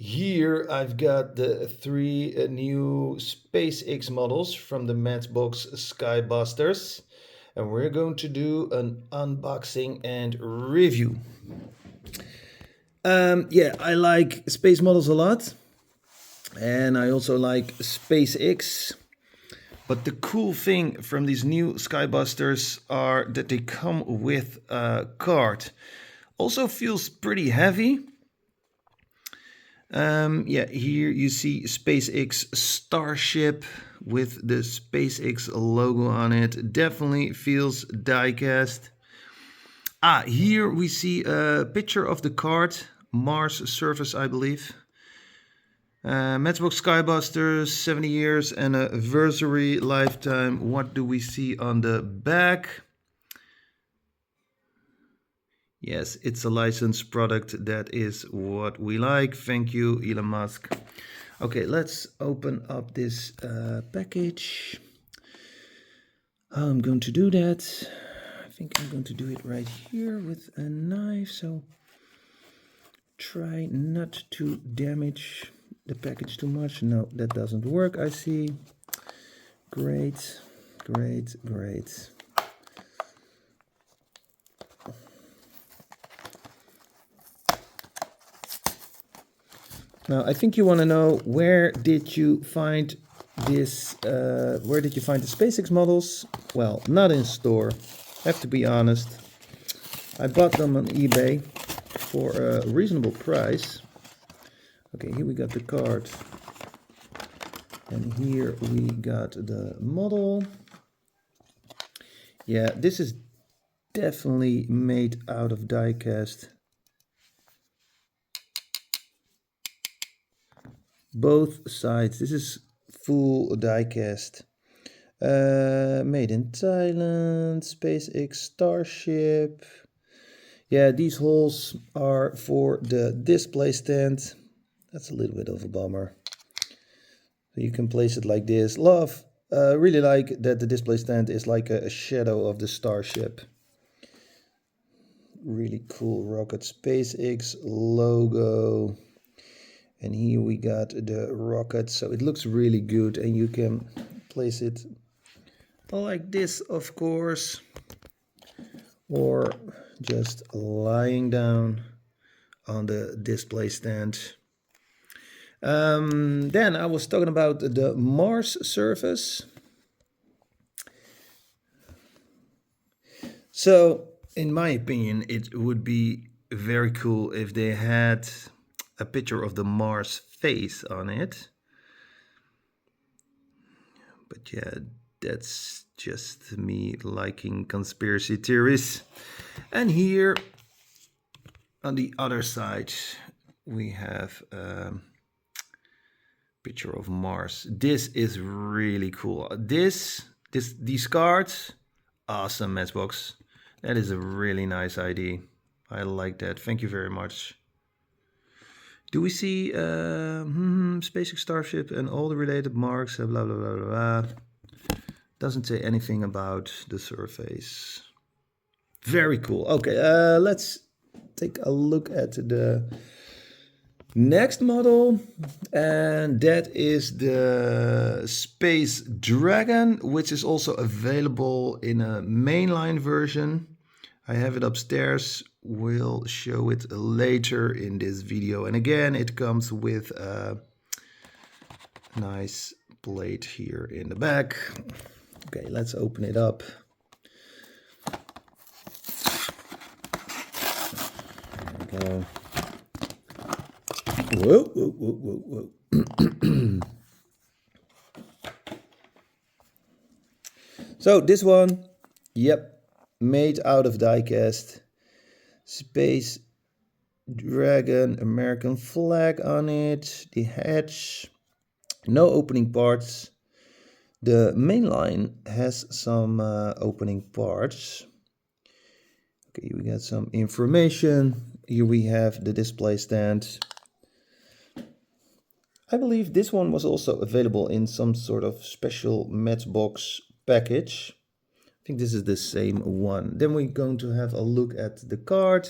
Here I've got the three new SpaceX models from the Matchbox Sky Busters, and we're going to do an unboxing and review. Yeah, I like space models a lot, and I also like SpaceX. But the cool thing from these new Skybusters are that they come with a card. Also feels pretty heavy. Yeah, here you see SpaceX Starship with the SpaceX logo on it. Definitely feels diecast. Here we see a picture of the card, Mars surface, I believe. Matchbox Skybusters, 70 years anniversary lifetime. What do we see on the back? Yes, it's a licensed product. That is what we like. Thank you, Elon Musk. Okay, let's open up this package. How I'm going to do that? I think I'm going to do it right here with a knife. So try not to damage the package too much. No, that doesn't work, I see. Great, great, great. Now, I think you want to know, where did you find this? Where did you find the SpaceX models? Well, not in store. Have to be honest. I bought them on eBay for a reasonable price. Okay, here we got the card. And here we got the model. Yeah, this is definitely made out of diecast. Both sides. This is full diecast. Made in Thailand. SpaceX Starship. Yeah, these holes are for the display stand. That's a little bit of a bummer. So you can place it like this. Really like that the display stand is like a shadow of the Starship. Really cool rocket, SpaceX logo. And here we got the rocket, so it looks really good, and you can place it like this, of course, or just lying down on the display stand. Then I was talking about the Mars surface. So, in my opinion, it would be very cool if they had a picture of the Mars face on it. But yeah, that's just me liking conspiracy theories. And here on the other side, we have a picture of Mars. This is really cool. These cards, awesome, Matchbox. That is a really nice idea. I like that. Thank you very much. Do we see SpaceX Starship and all the related marks? Blah, blah, blah, blah, blah. Doesn't say anything about the surface. Very cool. Okay, let's take a look at the next model. And that is the Space Dragon, which is also available in a mainline version. I have it upstairs. We'll show it later in this video. And again, it comes with a nice plate here in the back. Okay, let's open it up. There we go. Whoa, whoa, whoa, whoa, whoa. So this one, yep, made out of diecast. Space Dragon, American flag on it, the hatch, no opening parts. The main line has some opening parts. Okay, we got some information. Here we have the display stand. I believe this one was also available in some sort of special Matchbox package. I think this is the same one. Then we're going to have a look at the card.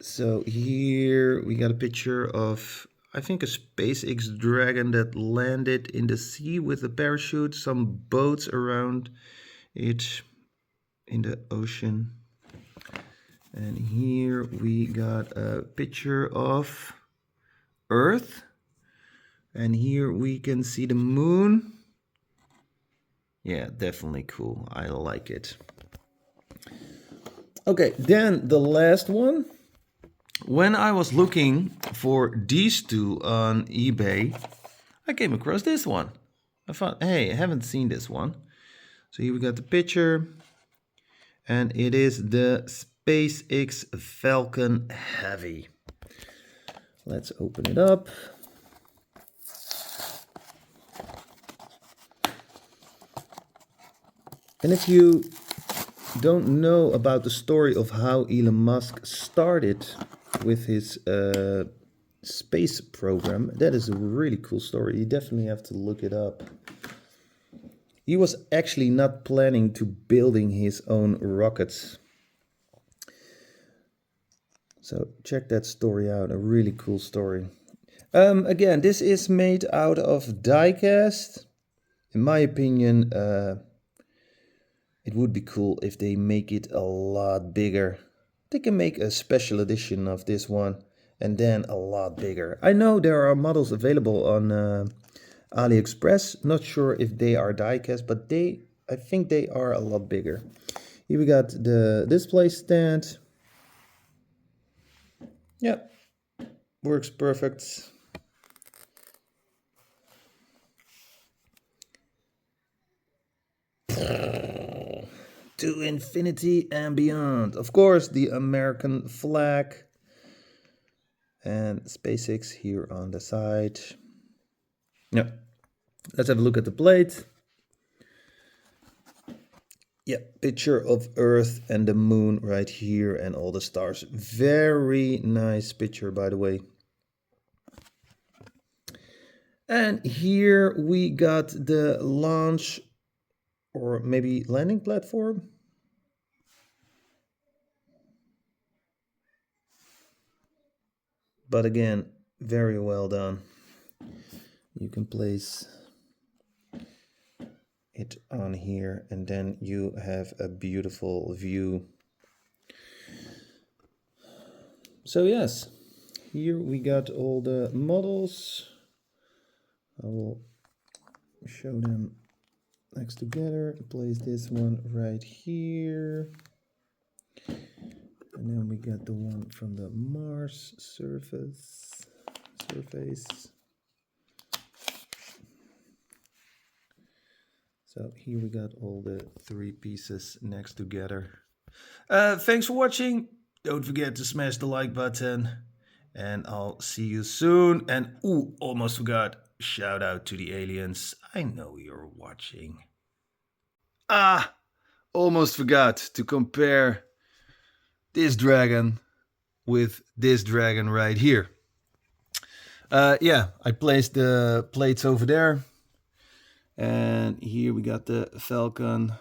So here we got a picture of, I think, a SpaceX Dragon that landed in the sea with a parachute, some boats around it in the ocean. And here we got a picture of Earth. And here we can see the moon. Yeah, definitely cool. I like it. Okay, then the last one. When I was looking for these two on eBay, I came across this one. I thought, hey, I haven't seen this one. So here we got the picture. And it is the SpaceX Falcon Heavy. Let's open it up. And if you don't know about the story of how Elon Musk started with his space program, that is a really cool story. You definitely have to look it up. He was actually not planning to building his own rockets. So check that story out, a really cool story. Again, this is made out of diecast. In my opinion, it would be cool if they make it a lot bigger. They can make a special edition of this one and then a lot bigger. I know there are models available on AliExpress. Not sure if they are diecast, but I think they are a lot bigger. Here we got the display stand. Yep, works perfect. To infinity and beyond. Of course, the American flag. And SpaceX here on the side. Yeah, let's have a look at the plate. Yeah, picture of Earth and the moon right here and all the stars. Very nice picture, by the way. And here we got the launch or maybe landing platform. But again, very well done. You can place it on here and then you have a beautiful view. So yes, here we got all the models. I will show them next together. Place this one right here. And then we got the one from the Mars surface. So here we got all the three pieces next together. Thanks for watching. Don't forget to smash the like button. And I'll see you soon. And almost forgot. Shout out to the aliens. I know you're watching. Almost forgot to compare this dragon with this dragon right here. Yeah, I placed the plates over there. And here we got the Falcon,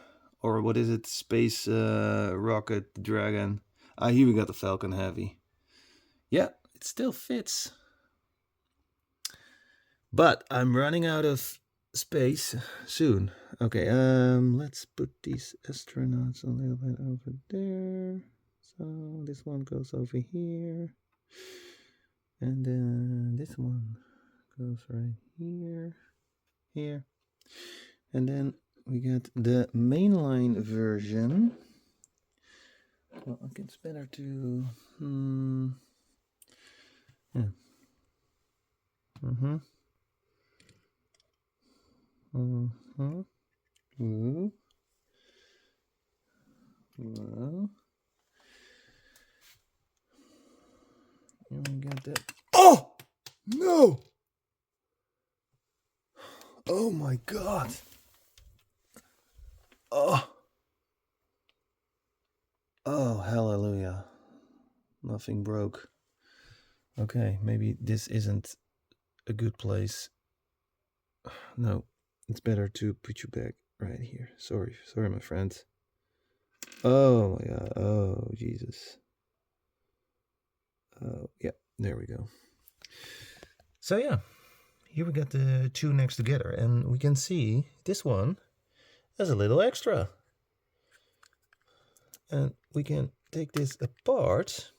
or what is it? Space rocket dragon. Here we got the Falcon Heavy. Yeah, it still fits. But I'm running out of space soon. Okay, let's put these astronauts a little bit over there. So this one goes over here. And then this one goes right here. And then we got the mainline version. Well, I think it's better to... yeah. Ooh. Well. And we got that. Oh! No! Oh my god! Oh! Oh, hallelujah. Nothing broke. Okay, maybe this isn't a good place. No, it's better to put you back right here. Sorry, my friend. Oh my god. Oh, Jesus. There we go. So yeah, here we got the two next together, and we can see this one has a little extra. And we can take this apart.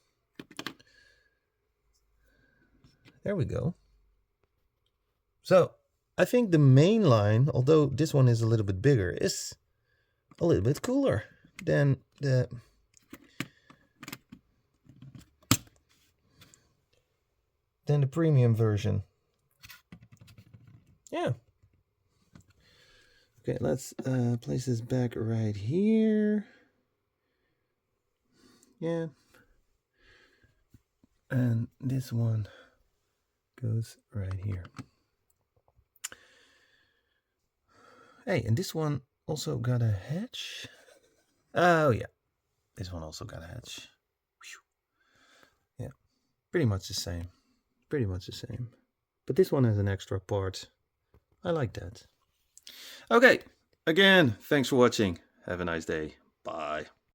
There we go. So I think the main line, although this one is a little bit bigger, is a little bit cooler than the premium version. Yeah. Okay, let's place this back right here. Yeah. And this one goes right here. Hey, and this one also got a hatch. Oh yeah, this one also got a hatch. Whew. Yeah, pretty much the same. Pretty much the same. But this one has an extra part. I like that. Okay, again, thanks for watching. Have a nice day. Bye.